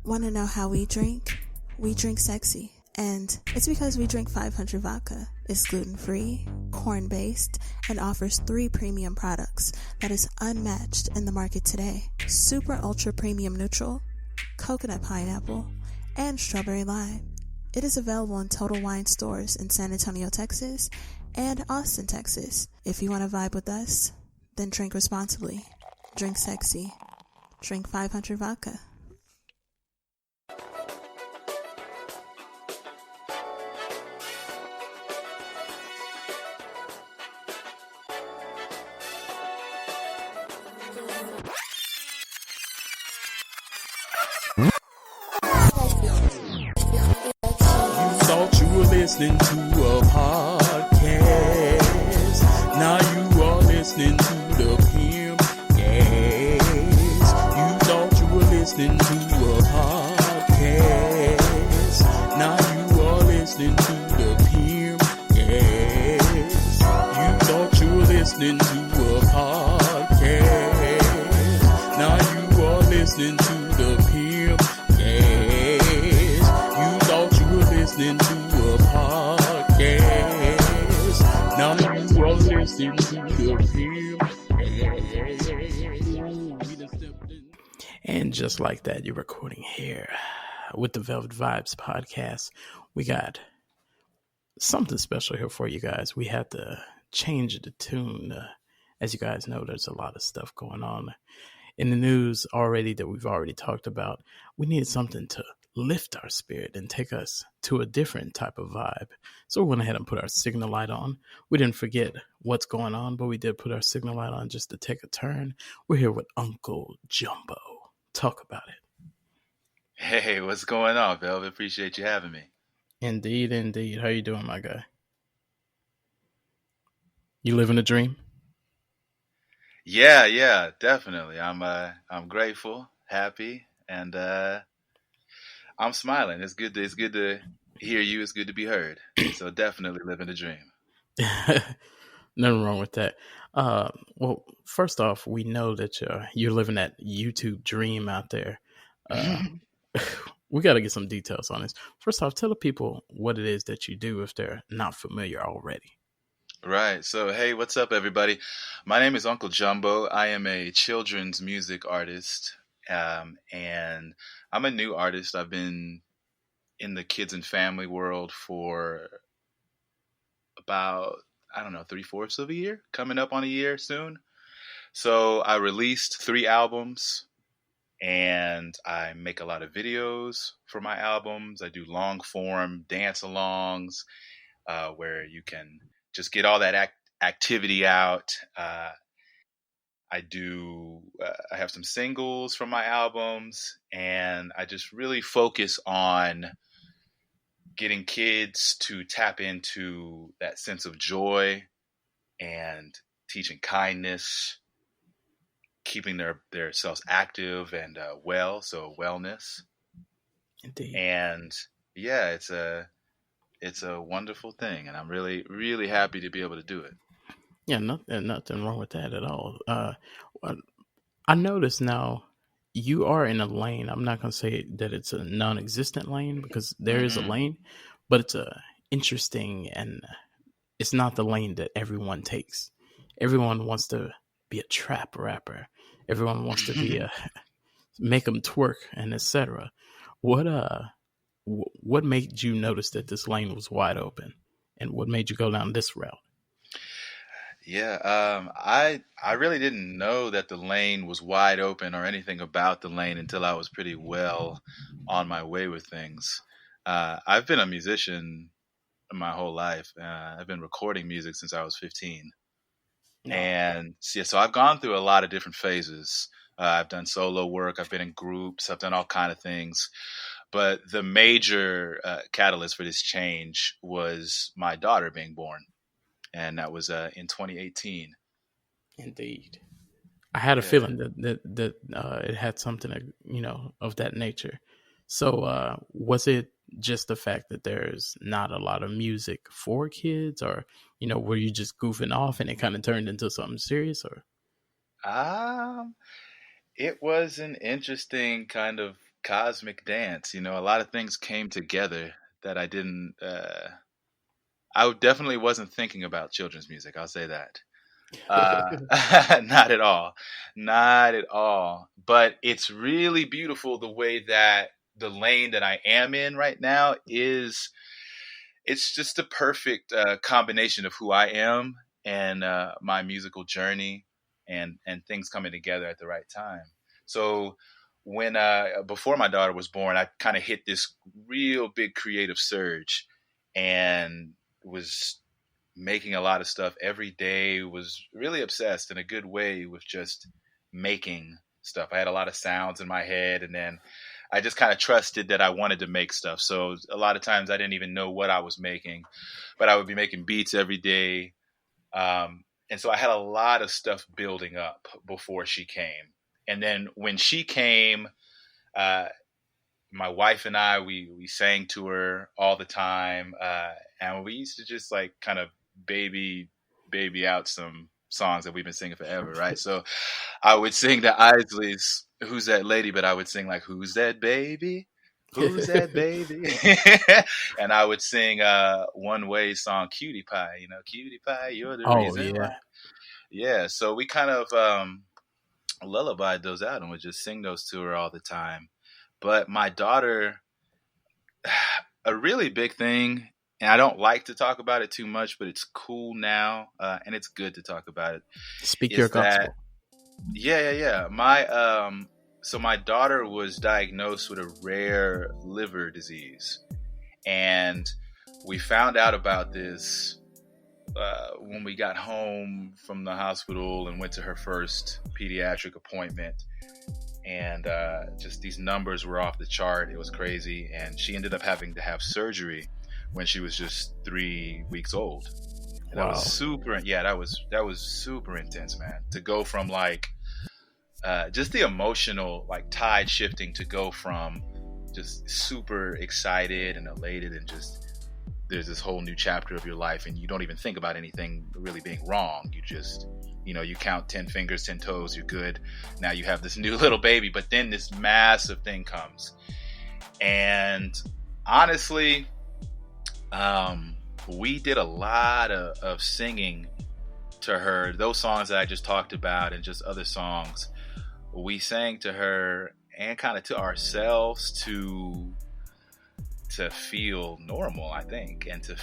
Want to know how we drink? We drink sexy. And it's because we drink 500 vodka. It's gluten-free, corn-based, and offers 3 premium products that is unmatched in the market today. Super ultra premium neutral, coconut pineapple, and strawberry lime. It is available in Total Wine stores in San Antonio, Texas, and Austin, Texas. If you want to vibe with us, then drink responsibly. Drink sexy. Drink 500 vodka. Listening to a podcast. Now you are listening to the Pimp Gas. You thought you were listening to a podcast. Now you are listening to the Pimp Gas. You thought you were listening to a podcast. Now you are listening to the Pimp Gas. You thought you were listening to podcast. Now you are listening to the Pimp. And just like that, you're recording here with the Velvet Vibes podcast. We got something special here for you guys. We had to change the tune. As you guys know, there's a lot of stuff going on in the news already that we've already talked about. We needed something to lift our spirit and take us to a different type of vibe. So we went ahead and put our signal light on. We didn't forget what's going on, but we did put our signal light on just to take a turn. We're here with Uncle Jumbo. Talk about it. Hey, what's going on, Velvet? Appreciate you having me. Indeed, indeed. How you doing, my guy? You living a dream? Yeah, definitely. I'm grateful, happy, and I'm smiling. It's good to hear you. It's good to be heard. So definitely living a dream. Nothing wrong with that. Well, first off, we know that you're living that YouTube dream out there. We got to get some details on this. First off, tell the people what it is that you do if they're not familiar already. Right. So, hey, what's up, everybody? My name is Uncle Jumbo. I am a children's music artist, and I'm a new artist. I've been in the kids and family world for about, 3/4 of a year, coming up on a year soon. So I released 3 albums, and I make a lot of videos for my albums. I do long form dance alongs where you can just get all that activity out. I have some singles from my albums, and I just really focus on getting kids to tap into that sense of joy and teaching kindness, keeping their selves active and well, so wellness. Indeed. And yeah, it's a wonderful thing, and I'm really, really happy to be able to do it. Yeah, nothing wrong with that at all. I notice now you are in a lane. I'm not going to say that it's a non-existent lane because there is a lane, but it's a interesting, and it's not the lane that everyone takes. Everyone wants to be a trap rapper. Everyone wants to be make them twerk and etc. What made you notice that this lane was wide open, and what made you go down this route? Yeah, I really didn't know that the lane was wide open or anything about the lane until I was pretty well on my way with things. I've been a musician my whole life. I've been recording music since I was 15. And so I've gone through a lot of different phases. I've done solo work. I've been in groups. I've done all kind of things. But the major catalyst for this change was my daughter being born. And that was in 2018. Indeed. I had a feeling that it had something, of that nature. So was it just the fact that there's not a lot of music for kids, or, were you just goofing off and it kind of turned into something serious, or? It was an interesting kind of cosmic dance. A lot of things came together that I didn't. I definitely wasn't thinking about children's music. I'll say that. Not at all, not at all. But it's really beautiful the way that the lane that I am in right now is. It's just the perfect combination of who I am and my musical journey, and things coming together at the right time. So when before my daughter was born, I kind of hit this real big creative surge, and was making a lot of stuff every day. Was really obsessed in a good way with just making stuff. I had a lot of sounds in my head, and then I just kind of trusted that I wanted to make stuff. So a lot of times I didn't even know what I was making, but I would be making beats every day. And so I had a lot of stuff building up before she came. And then when she came, my wife and I, we sang to her all the time. And we used to just like kind of baby out some songs that we've been singing forever, right? So I would sing to Isleys, "Who's That Lady?" But I would sing like, "Who's that baby? Who's that baby?" And I would sing One Way song, "Cutie Pie." "Cutie Pie, you're the reason why." Yeah, so we kind of lullabied those out and would just sing those to her all the time. But my daughter, a really big thing, and I don't like to talk about it too much, but it's cool now, and it's good to talk about it. Speak your gospel. Yeah. So my daughter was diagnosed with a rare liver disease, and we found out about this when we got home from the hospital and went to her first pediatric appointment. And just these numbers were off the chart. It was crazy, and she ended up having to have surgery when she was just 3 weeks old. And Wow. That was super. Yeah, that was super intense, man. To go from like just the emotional like tide shifting to go from just super excited and elated and just there's this whole new chapter of your life and you don't even think about anything really being wrong. You just you count 10 fingers, 10 toes, you're good. Now you have this new little baby, but then this massive thing comes. And honestly, we did a lot of singing to her. Those songs that I just talked about and just other songs, we sang to her and kind of to ourselves to feel normal, I think, and to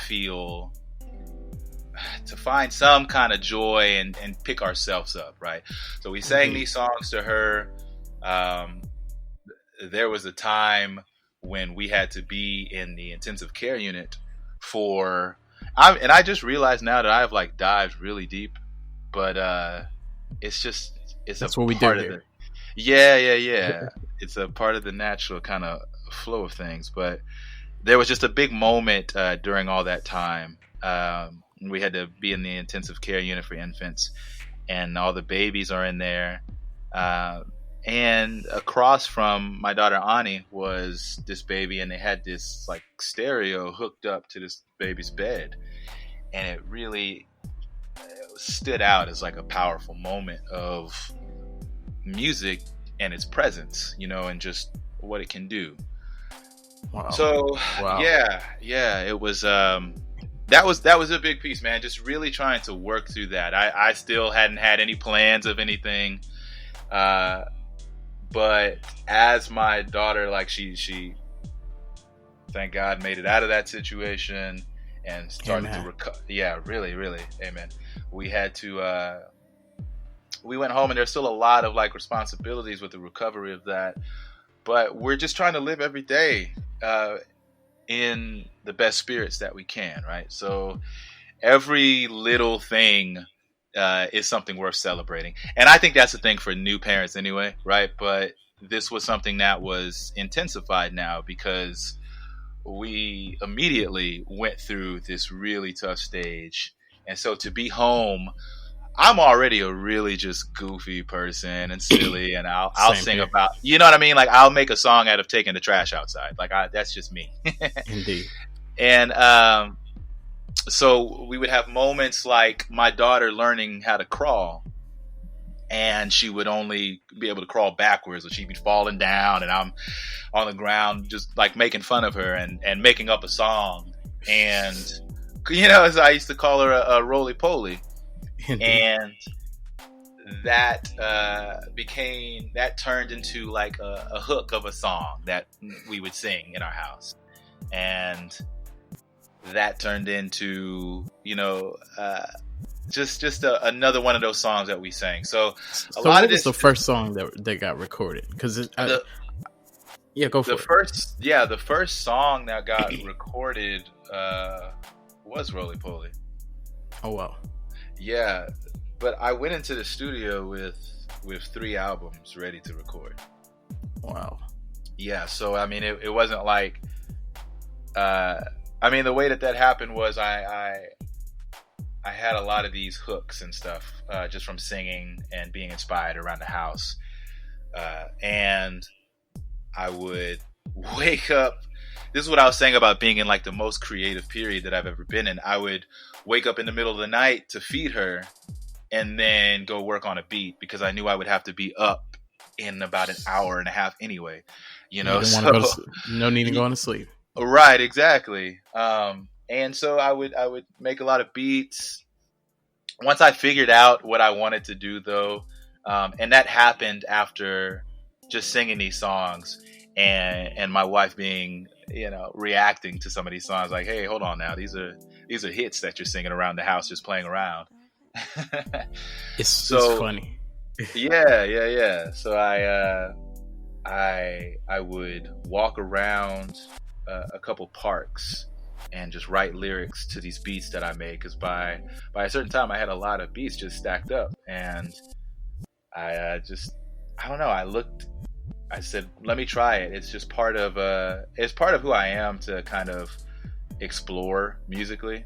find some kind of joy and pick ourselves up, right? So we sang these songs to her. There was a time when we had to be in the intensive care unit and I just realized now that I've like dived really deep, but that's what we do here. Yeah. It's a part of the natural kind of flow of things, but there was just a big moment during all that time. We had to be in the intensive care unit for infants, and all the babies are in there. And across from my daughter Ani was this baby, and they had this like stereo hooked up to this baby's bed, and it really stood out as like a powerful moment of music and its presence, and just what it can do. Wow. So yeah, it was that was a big piece, man. Just really trying to work through that. I still hadn't had any plans of anything, but as my daughter, like she thank God made it out of that situation and started to recover. Yeah, really, amen. We had to we went home, and there's still a lot of like responsibilities with the recovery of that, but we're just trying to live every day in the best spirits that we can, right? So every little thing is something worth celebrating. And I think that's the thing for new parents anyway, right? But this was something that was intensified now because we immediately went through this really tough stage. And so to be home, I'm already a really just goofy person and silly, and I'll sing here about, you know what I mean? Like I'll make a song out of taking the trash outside. Like that's just me. Indeed. And so we would have moments like my daughter learning how to crawl, and she would only be able to crawl backwards, or she'd be falling down, and I'm on the ground just like making fun of her and making up a song. And as I used to call her a roly-poly. And that turned into like a hook of a song that we would sing in our house, and that turned into just another one of those songs that we sang. So what was the first song that got recorded? Because go for it. The first song that got recorded was Roly-Poly. Oh wow. Yeah, but I went into the studio with 3 albums ready to record. Wow. Yeah, so I mean, it wasn't like, the way that happened was I had a lot of these hooks and stuff just from singing and being inspired around the house, and I would wake up. This is what I was saying about being in like the most creative period that I've ever been in. I would wake up in the middle of the night to feed her, and then go work on a beat, because I knew I would have to be up in about an hour and a half anyway. No need to go to sleep. Right, exactly. And so I would make a lot of beats. Once I figured out what I wanted to do, though, and that happened after just singing these songs, and my wife being, reacting to some of these songs, like, "Hey, hold on now, these are hits that you're singing around the house, just playing around." It's funny. Yeah. So I would walk around a couple parks and just write lyrics to these beats that I made, because by a certain time I had a lot of beats just stacked up, and I don't know. I said, let me try it. It's just part of who I am, to kind of explore musically.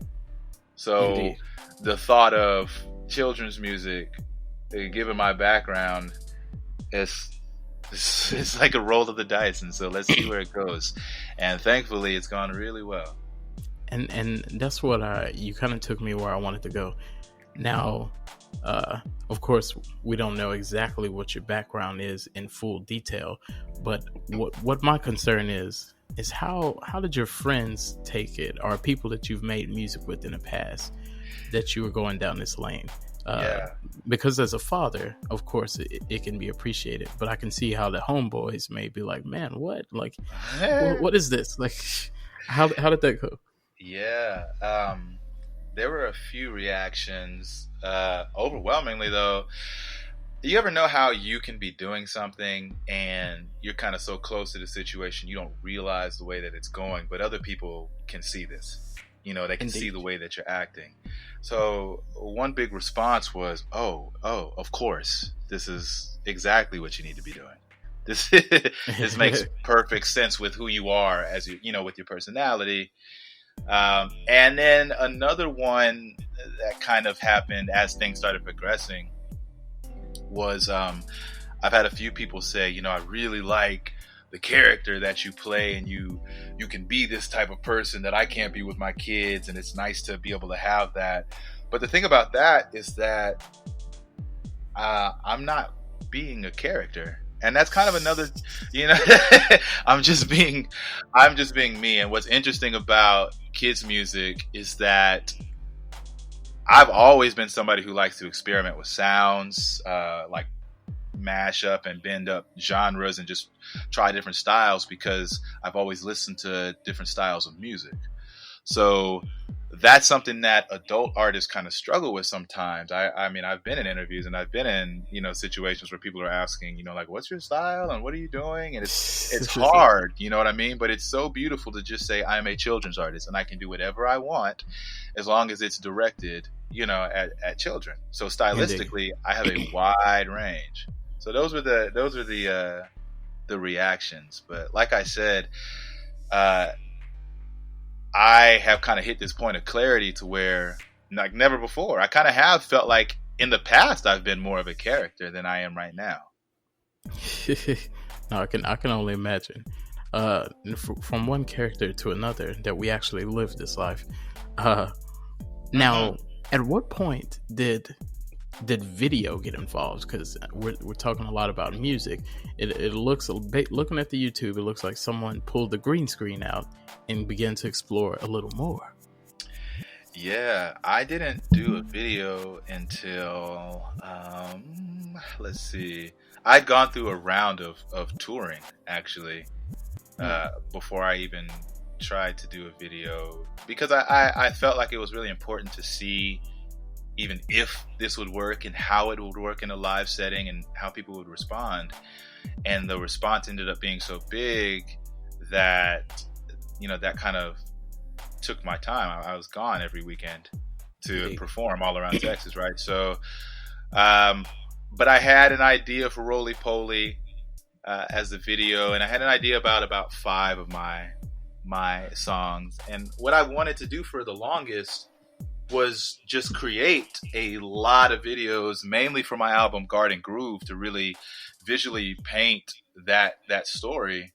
So Indeed. The thought of children's music, given my background, it's like a roll of the dice, and so let's see where it goes. And thankfully, it's gone really well. And that's what you kind of took me where I wanted to go. Now, of course, we don't know exactly what your background is in full detail, but what my concern is how did your friends take it, or people that you've made music with in the past, that you were going down this lane? Because as a father, of course, it can be appreciated, but I can see how the homeboys may be like, man, what? Like, what is this? Like, how did that go? Yeah. There were a few reactions. Overwhelmingly, though, you ever know how you can be doing something and you're kind of so close to the situation, you don't realize the way that it's going, but other people can see this. They can Indeed. see the way that you're acting. So one big response was, oh, of course, this is exactly what you need to be doing. This makes perfect sense with who you are, as with your personality. And then another one that kind of happened as things started progressing was, I've had a few people say, I really like the character that you play, and you can be this type of person that I can't be with my kids, and it's nice to be able to have that. But the thing about that is that I'm not being a character. And that's kind of another, I'm just being me. And what's interesting about kids' music is that I've always been somebody who likes to experiment with sounds, like mash up and bend up genres and just try different styles, because I've always listened to different styles of music. So that's something that adult artists kind of struggle with sometimes. I mean, I've been in interviews and I've been in, situations where people are asking, like, what's your style and what are you doing? And it's hard, you know what I mean? But it's so beautiful to just say, I'm a children's artist and I can do whatever I want as long as it's directed, at children. So stylistically, I have a wide range. So those were the reactions. But like I said, I have kind of hit this point of clarity to where, like never before, I kind of have felt like in the past I've been more of a character than I am right now. No, I can only imagine. From one character to another, that we actually live this life. Now, at what point did did video get involved? Because we're talking a lot about music. It looks looking at the YouTube, it looks like someone pulled the green screen out and began to explore a little more. Yeah, I didn't do a video until let's see. I'd gone through a round of touring actually before I even tried to do a video, because I felt like it was really important to see even if this would work and how it would work in a live setting and how people would respond. And the response ended up being so big that, you know, that kind of took my time. I was gone every weekend to perform all around Texas, right? So, but I had an idea for Roly Poly as the video, and I had an idea about 5 of my songs. And what I wanted to do for the longest was just create a lot of videos, mainly for my album Garden Groove, to really visually paint that story.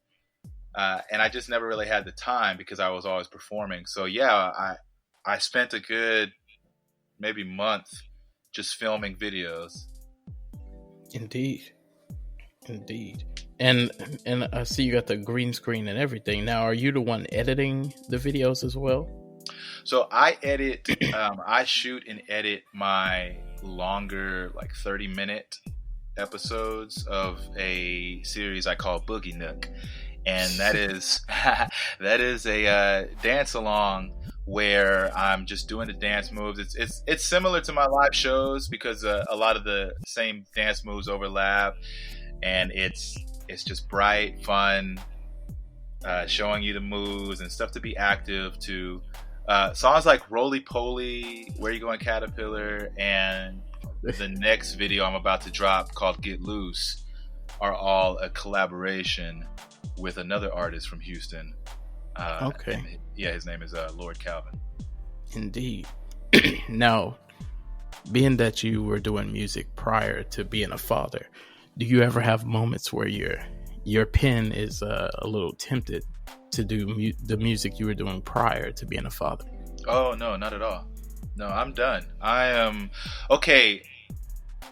And I just never really had the time because I was always performing. So yeah, I spent a good maybe month just filming videos. Indeed. And I see you got the green screen and everything. Now, are you the one editing the videos as well? So I edit, I shoot and edit my longer, like 30-minute episodes of a series I call Boogie Nook. And that is a dance along where I'm just doing the dance moves. It's similar to my live shows because a lot of the same dance moves overlap, and it's just bright, fun, showing you the moves and stuff to be active to. Songs like Roly Poly, Where You Going Caterpillar, and the next video I'm about to drop called Get Loose are all a collaboration with another artist from Houston. Okay. His name is Lord Calvin. Indeed. Now, being that you were doing music prior to being a father, do you ever have moments where your pen is a little tempted to do the music you were doing prior to being a father? Oh, no, not at all. No, I'm done. I am... Okay.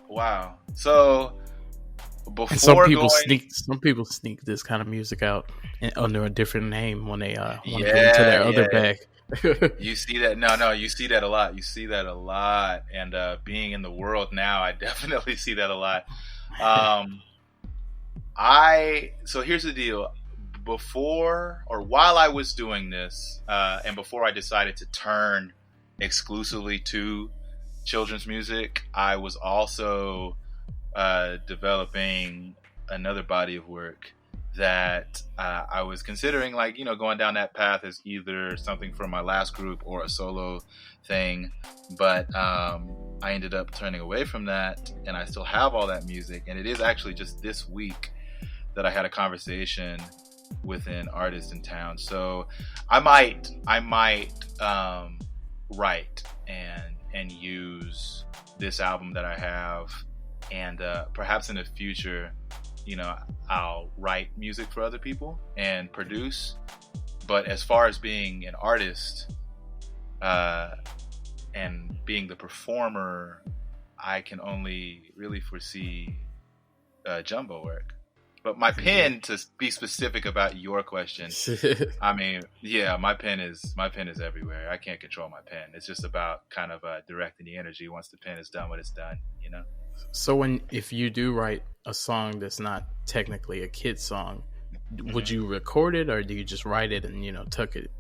Wow. So... Before and some people sneak this kind of music out under a different name when they want to get into their other bag. You see that? No, you see that a lot. And being in the world now, I definitely see that a lot. So here's the deal. Before or while I was doing this, and before I decided to turn exclusively to children's music, I was also developing another body of work that I was considering, like, you know, going down that path as either something from my last group or a solo thing. But I ended up turning away from that, and I still have all that music. And it is actually just this week that I had a conversation with an artist in town. So I might write and use this album that I have. And perhaps in the future, you know, I'll write music for other people and produce. But as far as being an artist and being the performer, I can only really foresee jumbo work. But my pen, to be specific about your question, I mean, yeah, my pen is everywhere. I can't control my pen. It's just about kind of directing the energy once the pen is done what it's done, you know? So if you do write a song that's not technically a kid song, would you record it, or do you just write it and, you know, tuck it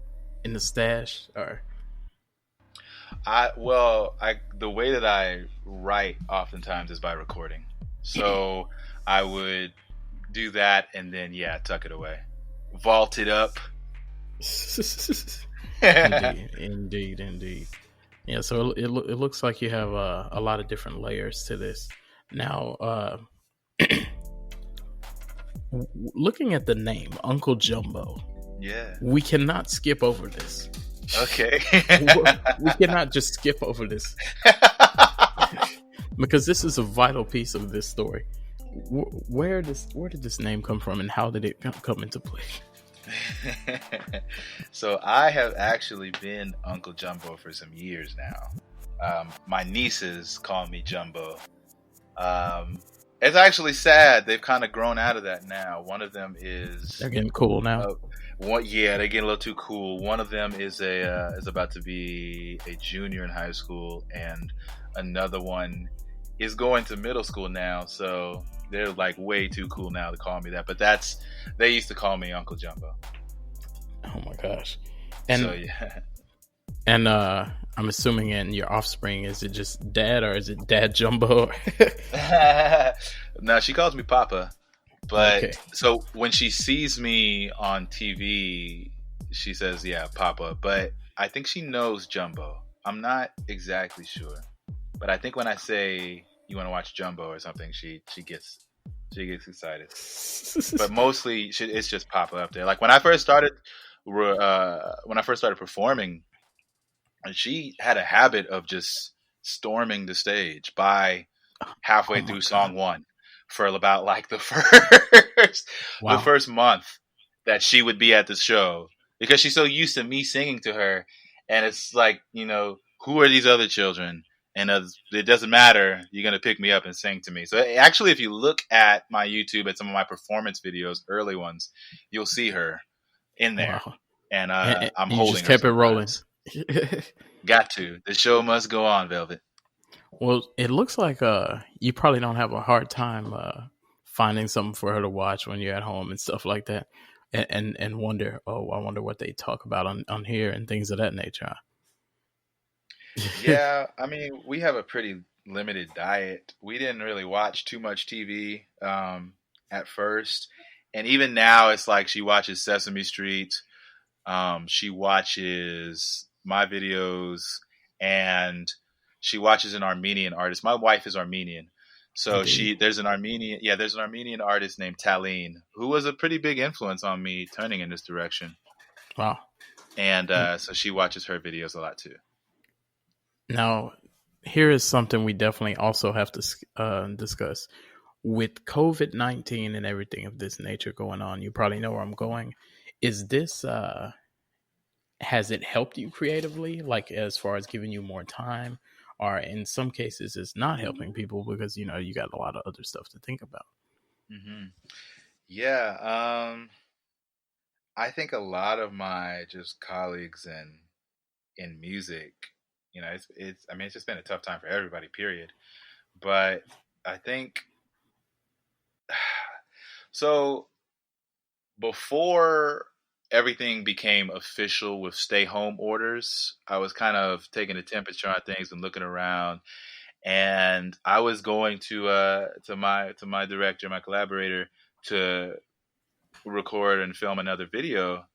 in the stash? Or the way that I write oftentimes is by recording. So I would do that and then tuck it away, vault it up. Indeed. Yeah, so it looks like you have a lot of different layers to this. Now, looking at the name Uncle Jumbo, we cannot skip over this. Okay. We cannot just skip over this because this is a vital piece of this story. Where did this name come from, and how did it come into play? So I have actually been Uncle Jumbo for some years now. My nieces call me Jumbo. It's actually sad. They've kind of grown out of that now. One of them is They're getting cool now. Yeah, they're getting a little too cool. One of them is about to be a junior in high school, and another one is going to middle school now. So they're like way too cool now to call me that. But they used to call me Uncle Jumbo. Oh my gosh! And so yeah. And I'm assuming in your offspring, is it just dad or is it Dad Jumbo? No, she calls me Papa. But okay. So when she sees me on TV, she says, yeah, Papa. But I think she knows Jumbo. I'm not exactly sure. But I think when I say you want to watch Jumbo or something, she gets excited. But mostly it's just Papa up there. Like when I first started performing, and she had a habit of just storming the stage by halfway through song one for about like the first month that she would be at the show, because she's so used to me singing to her, and it's like, who are these other children? And it doesn't matter. You're going to pick me up and sing to me. So actually, if you look at my YouTube, at some of my performance videos, early ones, you'll see her in there. Wow. And I'm holding her. You just kept it rolling. Got to. The show must go on, Velvet. Well, it looks like you probably don't have a hard time finding something for her to watch when you're at home and stuff like that, and wonder, I wonder what they talk about on here and things of that nature. Yeah, I mean, we have a pretty limited diet. We didn't really watch too much TV at first, and even now it's like she watches Sesame Street. She watches my videos, and she watches an Armenian artist. My wife is Armenian. So there's an Armenian artist named Taline, who was a pretty big influence on me turning in this direction. Wow. And so she watches her videos a lot too. Now, here is something we definitely also have to discuss. With COVID-19 and everything of this nature going on, you probably know where I'm going. Is this has it helped you creatively, like as far as giving you more time, or in some cases it's not helping people because you got a lot of other stuff to think about? Mm-hmm. Yeah, I think a lot of my just colleagues in music, it's just been a tough time for everybody, period. But I think so. Before everything became official with stay-home orders, I was kind of taking a temperature on things and looking around, and I was going to my director, my collaborator, to record and film another video,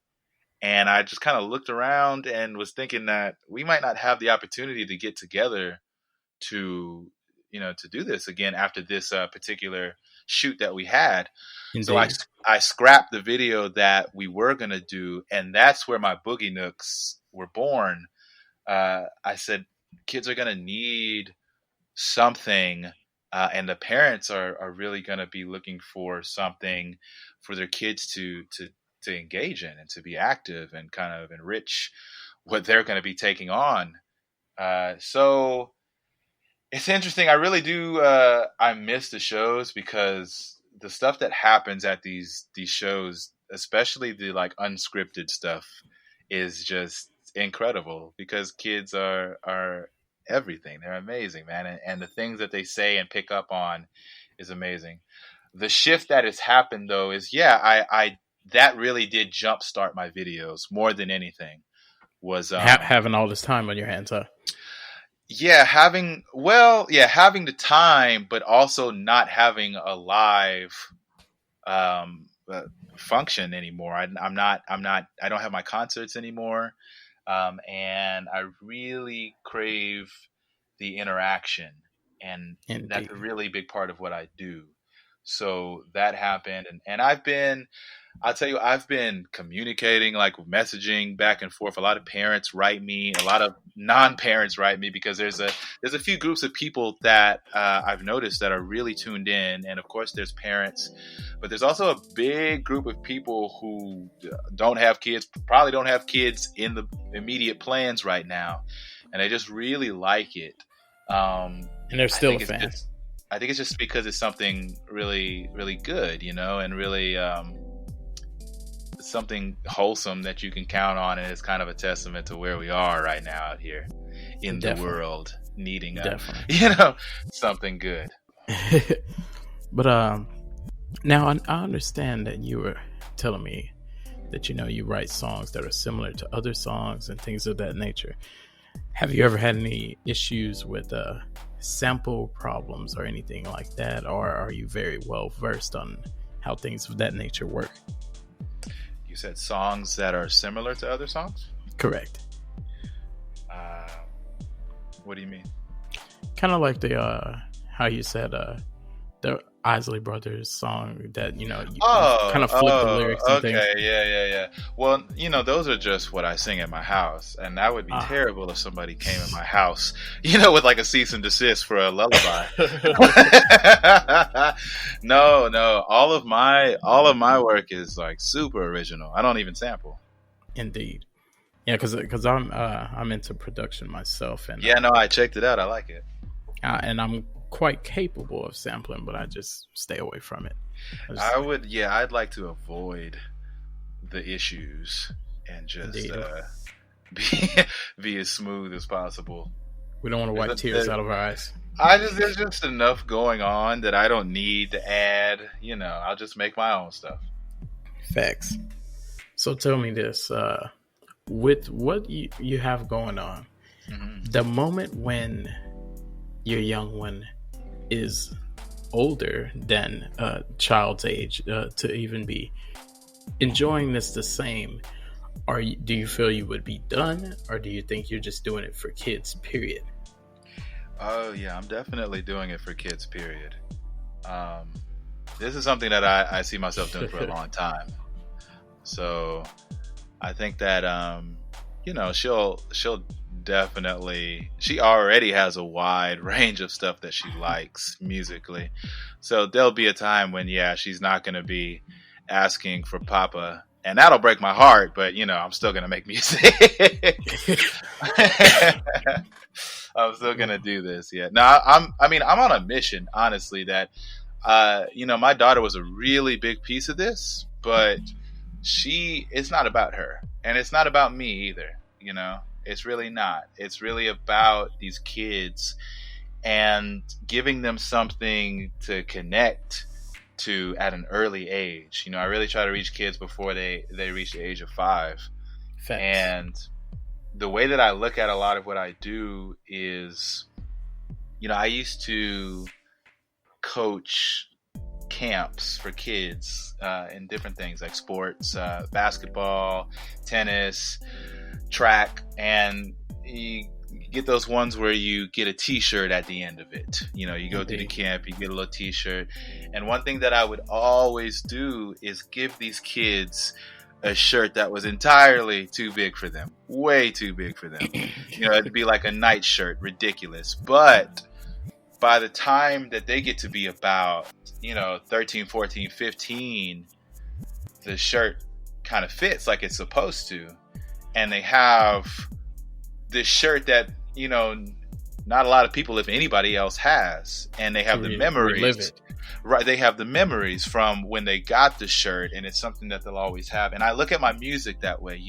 and I just kind of looked around and was thinking that we might not have the opportunity to get together to do this again after this particular shoot that we had. Indeed. So I scrapped the video that we were going to do, and that's where my Boogie Nooks were born. I said, kids are going to need something, and the parents are really going to be looking for something for their kids to engage in and to be active and kind of enrich what they're going to be taking on. So it's interesting. I really do. I miss the shows, because the stuff that happens at these shows, especially the like unscripted stuff, is just incredible, because kids are everything. They're amazing, man. And the things that they say and pick up on is amazing. The shift that has happened though is, I that really did jumpstart my videos more than anything. Was having all this time on your hands, huh? Yeah, having the time, but also not having a live function anymore. I don't have my concerts anymore, and I really crave the interaction, and Indeed. That's a really big part of what I do. So that happened, and I'll tell you, I've been communicating, like messaging back and forth. A lot of parents write me, a lot of non-parents write me, because there's a few groups of people that I've noticed that are really tuned in. And of course there's parents, but there's also a big group of people who don't have kids, probably don't have kids in the immediate plans right now. and they just really like it. And they're still a fan. I think it's just because it's something really, really good, and really something wholesome that you can count on, and it's kind of a testament to where we are right now out here in the world, needing something good. But now I understand that you were telling me that you write songs that are similar to other songs and things of that nature. Have you ever had any issues with sample problems or anything like that, or are you very well versed on how things of that nature work? You said songs that are similar to other songs? Correct. What do you mean? Kind of like the how you said the Isley Brothers song that you kind of flip the lyrics and things. Okay, yeah. Well, those are just what I sing at my house, and that would be terrible if somebody came in my house, with like a cease and desist for a lullaby. No, all of my work is like super original. I don't even sample. Indeed, yeah, because I'm into production myself, and I checked it out. I like it, and I'm quite capable of sampling, but I just stay away from it. I'd like to avoid the issues and just be as smooth as possible. We don't want to wipe tears out of our eyes. There's just enough going on that I don't need to add. I'll just make my own stuff. Facts. So tell me this, with what you have going on, the moment when your young one is older than a child's age to even be enjoying this the same, do you feel you would be done, or do you think you're just doing it for kids, period? Oh yeah, I'm definitely doing it for kids, period. This is something that I see myself doing for a long time, so I think that she'll definitely, she already has a wide range of stuff that she likes musically, so there'll be a time when she's not going to be asking for Papa, and that'll break my heart, but I'm still going to make music. I'm still going to do this. Now I'm on a mission, honestly, that my daughter was a really big piece of this, but it's not about her, and it's not about me either. It's really not. It's really about these kids and giving them something to connect to at an early age. I really try to reach kids before they reach the age of 5. Thanks. And the way that I look at a lot of what I do is, I used to coach camps for kids in different things like sports, basketball, tennis, track, and you get those ones where you get a t-shirt at the end of it. You go through the camp, you get a little t-shirt, and one thing that I would always do is give these kids a shirt that was entirely too big for them, way too big for them. It'd be like a night shirt, ridiculous, but by the time that they get to be about 13, 14, 15, the shirt kind of fits like it's supposed to. And they have this shirt that, not a lot of people, if anybody else, has. And they have the memories. Right. They have the memories from when they got the shirt, and it's something that they'll always have. And I look at my music that way.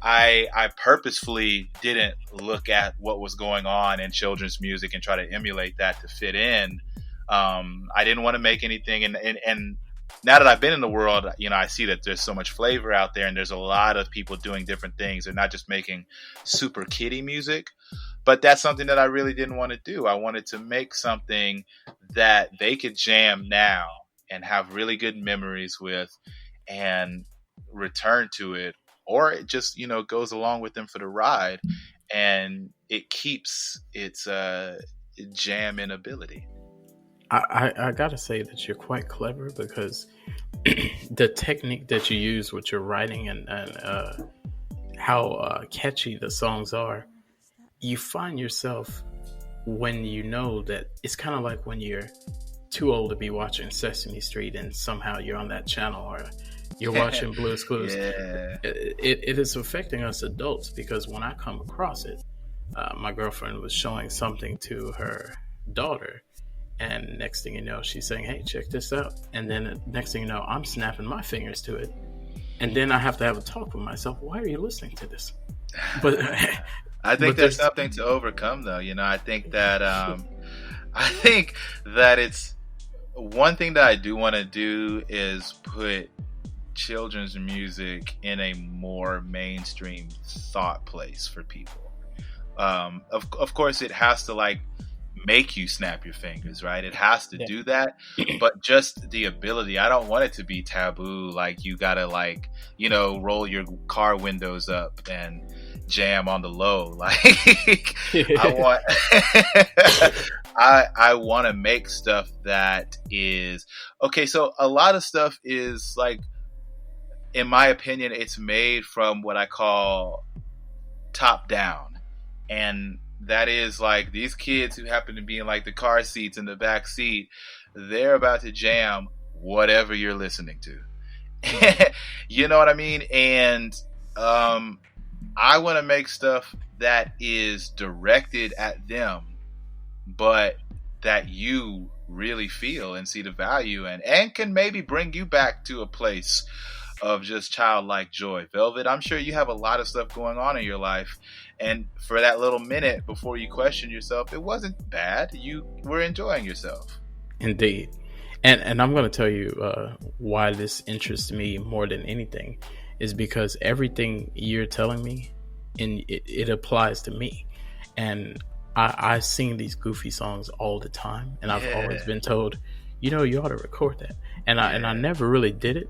I purposefully didn't look at what was going on in children's music and try to emulate that to fit in. I didn't want to make anything. And now that I've been in the world, I see that there's so much flavor out there, and there's a lot of people doing different things. They're not just making super kiddie music, but that's something that I really didn't want to do. I wanted to make something that they could jam now and have really good memories with and return to it, or it just, goes along with them for the ride, and it keeps its jamming ability. I gotta say that you're quite clever, because the technique that you use with your writing and how catchy the songs are, you find yourself, when that it's kind of like when you're too old to be watching Sesame Street and somehow you're on that channel, or you're watching Blue's Clues. Yeah. It is affecting us adults, because when I come across it, my girlfriend was showing something to her daughter, and next thing you know, she's saying, "Hey, check this out," and then next thing you know, I'm snapping my fingers to it, and then I have to have a talk with myself. Why are you listening to this? But I think there's something to overcome, though. I think that it's one thing that I do want to do is put children's music in a more mainstream thought place for people. Of course, it has to like make you snap your fingers, right? It has to do that, but just the ability. I don't want it to be taboo. Like you gotta roll your car windows up and jam on the low. Like I want I want to make stuff that is okay. So a lot of stuff is like, in my opinion, it's made from what I call top down, and that is like these kids who happen to be in like the car seats in the back seat, they're about to jam whatever you're listening to. You know what I mean? And I want to make stuff that is directed at them, but that you really feel and see the value in, and can maybe bring you back to a place of just childlike joy. Velvet, I'm sure you have a lot of stuff going on in your life, and for that little minute before you question yourself, it wasn't bad. You were enjoying yourself. Indeed. And I'm going to tell you why this interests me more than anything is because everything you're telling me, and it applies to me. And I sing these goofy songs all the time, and I've always been told, you ought to record that. And I never really did it.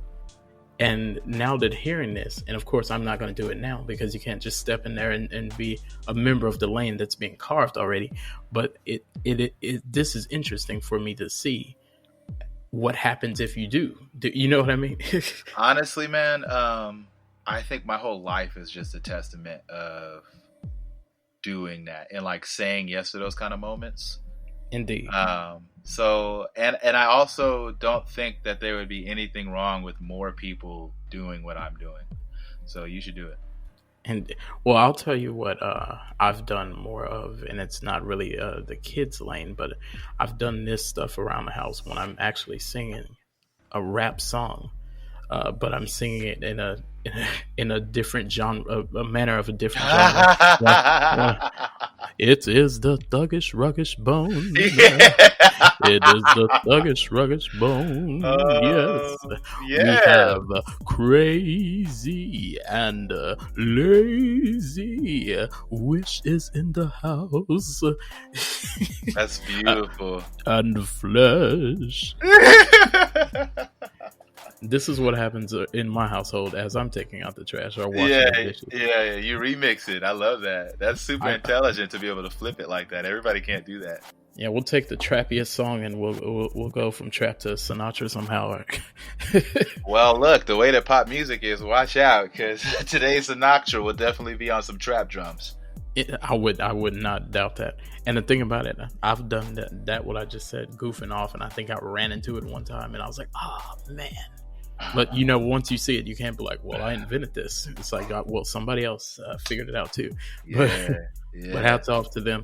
And now that hearing this, and of course I'm not going to do it now because you can't just step in there and be a member of the lane that's being carved already. But this is interesting for me to see what happens if you do. You know what I mean? Honestly, man, I think my whole life is just a testament of doing that and like saying yes to those kind of moments. Indeed. So, and I also don't think that there would be anything wrong with more people doing what I'm doing. So you should do it. And well, I'll tell you what I've done more of, and it's not really the kids lane, but I've done this stuff around the house when I'm actually singing a rap song, but I'm singing it in a different genre, a manner of a different genre. It is the thuggish, ruggish bone. It is the thuggish, ruggish bone. Yes. We have crazy and lazy. Wish is in the house. That's beautiful. And flesh. This is what happens in my household as I'm taking out the trash or washing the dishes. Yeah, you remix it. I love that. That's super intelligent to be able to flip it like that. Everybody can't do that. Yeah, we'll take the trappiest song and we'll go from trap to Sinatra somehow. Well, look, the way that pop music is, watch out, because today's Sinatra will definitely be on some trap drums. I would not doubt that. And the thing about it, I've done that what I just said, goofing off, and I think I ran into it one time, and I was like, oh man. But once you see it, you can't be like, well, I invented this. It's like, well, somebody else figured it out too. But hats off to them.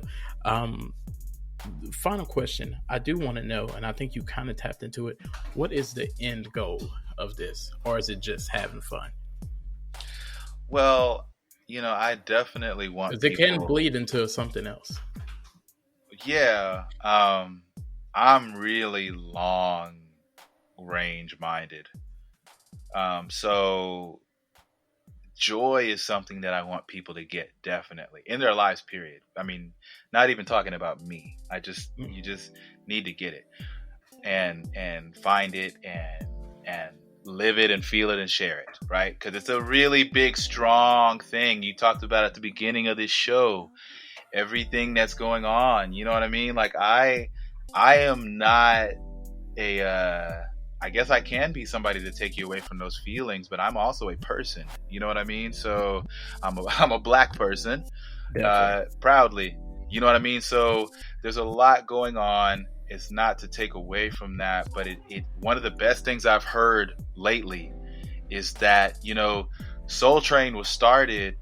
Final question. I do want to know, and I think you kind of tapped into it. What is the end goal of this? Or is it just having fun? Well, I definitely want because it can bleed into something else. Yeah. I'm really long range minded. So joy is something that I want people to get definitely in their lives, period. I mean, not even talking about me. You just need to get it and find it and live it and feel it and share it, right? Because it's a really big, strong thing. You talked about at the beginning of this show, everything that's going on. You know what I mean? Like I am not I guess I can be somebody to take you away from those feelings, but I'm also a person. You know what I mean? So I'm a black person, proudly. You know what I mean? So there's a lot going on. It's not to take away from that, but it one of the best things I've heard lately is that, Soul Train was started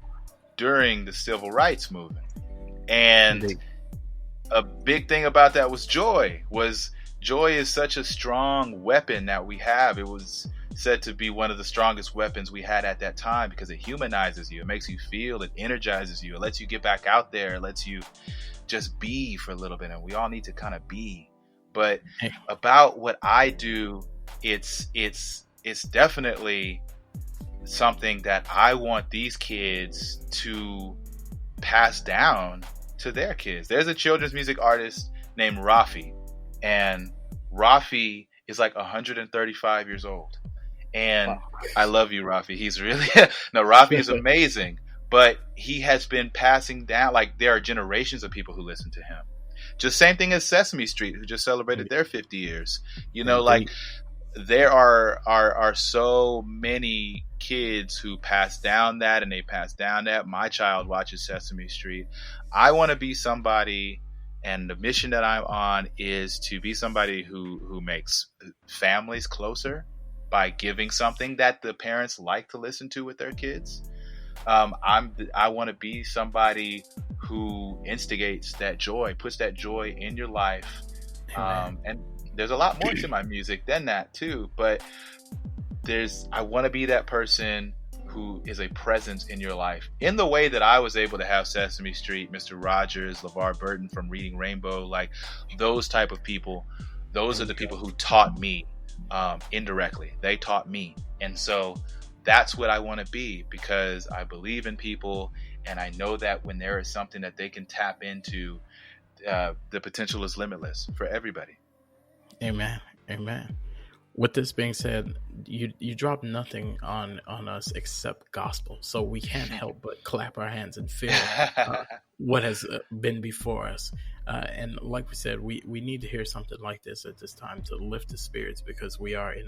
during the civil rights movement. And Indeed. a big thing about that was joy. Joy is such a strong weapon that we have. It was said to be one of the strongest weapons we had at that time because it humanizes you. It makes you feel, it energizes you, it lets you get back out there, it lets you just be for a little bit. And we all need to kind of be. But about what I do, it's definitely something that I want these kids to pass down to their kids. There's a children's music artist named Rafi, and Rafi is like 135 years old. And wow. I love you, Rafi. He's really no, Rafi is amazing, but he has been passing down, like there are generations of people who listen to him. Just same thing as Sesame Street, who just celebrated their 50 years. You know, like there are so many kids who pass down that, and they pass down that. My child watches Sesame Street. I want to be somebody, and the mission that I'm on is to be somebody who makes families closer by giving something that the parents like to listen to with their kids. I want to be somebody who instigates that joy, puts that joy in your life. And there's a lot more to my music than that too, but I want to be that person who is a presence in your life in the way that I was able to have Sesame Street, Mr. Rogers, LeVar Burton from Reading Rainbow, like those type of people. Those are the people who taught me indirectly. They taught me. And so that's what I want to be, because I believe in people, and I know that when there is something that they can tap into, the potential is limitless for everybody. Amen. Amen. With this being said, you drop nothing on us except gospel, so we can't help but clap our hands and feel what has been before us. And like we said, we need to hear something like this at this time to lift the spirits, because we are in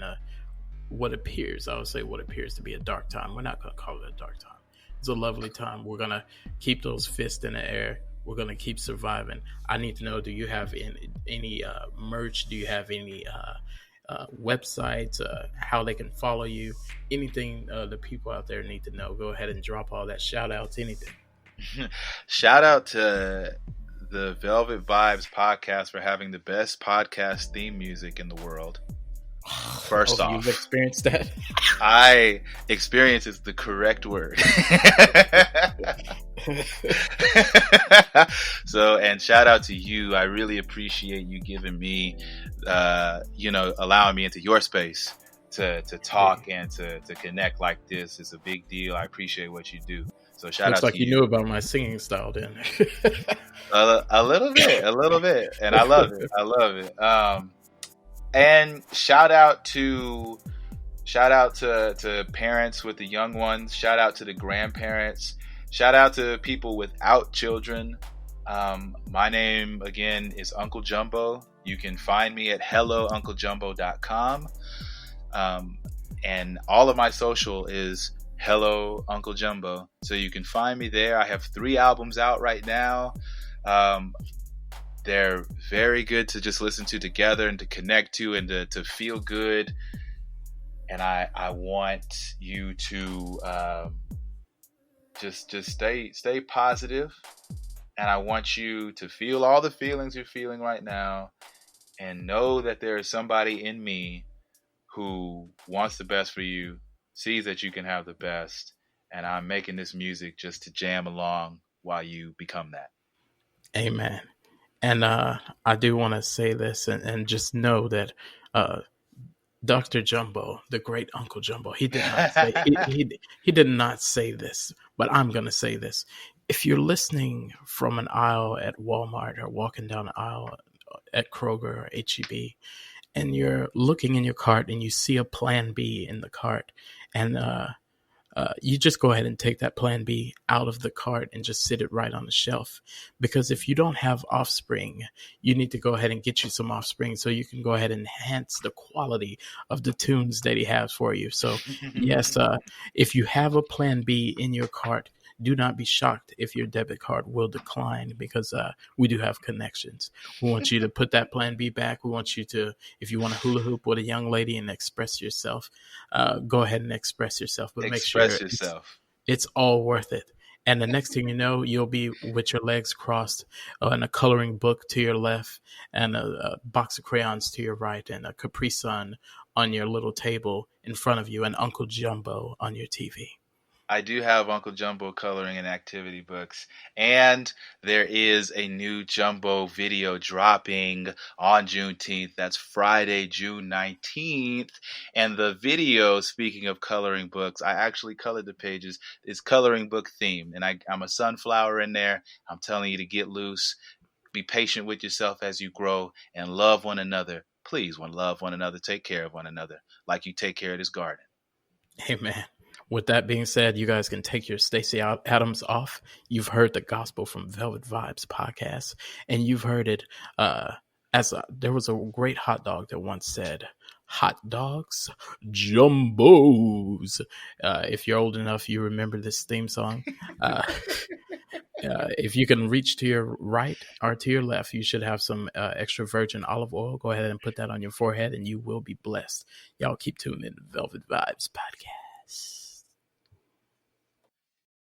what appears to be a dark time. We're not going to call it a dark time. It's a lovely time. We're going to keep those fists in the air. We're going to keep surviving. I need to know, do you have any merch? Do you have any websites, how they can follow you? Anything the people out there need to know? Go ahead and drop all that. Shout outs, anything. Shout out to the Velvet Vibes podcast for having the best podcast theme music in the world. First off, you've experienced that? I experience is the correct word. So, and shout out to you. I really appreciate you giving me, allowing me into your space to talk and to connect like this. It's a big deal. I appreciate what you do. So shout Looks out like to you. You knew about my singing style then. a little bit. And I love it. And shout out to parents with the young ones. Shout out to the grandparents. Shout out to people without children. My name again is Uncle Jumbo. You can find me at hellounclejumbo.com. And all of my social is Hello Uncle Jumbo. So you can find me there. I have 3 albums out right now. They're very good to just listen to together and to connect to and to feel good. And I want you to just stay positive. And I want you to feel all the feelings you're feeling right now, and know that there is somebody in me who wants the best for you, sees that you can have the best. And I'm making this music just to jam along while you become that. Amen. And I do want to say this and just know that Dr. Jumbo, the great Uncle Jumbo, he did not say he did not say this, but I'm going to say this. If you're listening from an aisle at Walmart or walking down an aisle at Kroger or H-E-B, and you're looking in your cart and you see a Plan B in the cart, and you just go ahead and take that Plan B out of the cart and just sit it right on the shelf. Because if you don't have offspring, you need to go ahead and get you some offspring so you can go ahead and enhance the quality of the tunes that he has for you. So yes, if you have a Plan B in your cart, do not be shocked if your debit card will decline, because we do have connections. We want you to put that Plan B back. We want you to, if you want to hula hoop with a young lady and express yourself, go ahead and express yourself. But make sure yourself. It's all worth it. And the next thing you know, you'll be with your legs crossed and a coloring book to your left and a box of crayons to your right and a Capri Sun on your little table in front of you and Uncle Jumbo on your TV. I do have Uncle Jumbo coloring and activity books, and there is a new Jumbo video dropping on Juneteenth. That's Friday, June 19th. And the video, speaking of coloring books, I actually colored the pages, is coloring book themed. And I'm a sunflower in there. I'm telling you to get loose, be patient with yourself as you grow, and love one another. Please, love one another, take care of one another, like you take care of this garden. Amen. With that being said, you guys can take your Stacey Adams off. You've heard the gospel from Velvet Vibes podcast, and you've heard it there was a great hot dog that once said, "Hot dogs, jumbos." If you're old enough, you remember this theme song. If you can reach to your right or to your left, you should have some extra virgin olive oil. Go ahead and put that on your forehead, and you will be blessed. Y'all keep tuning in to Velvet Vibes podcast.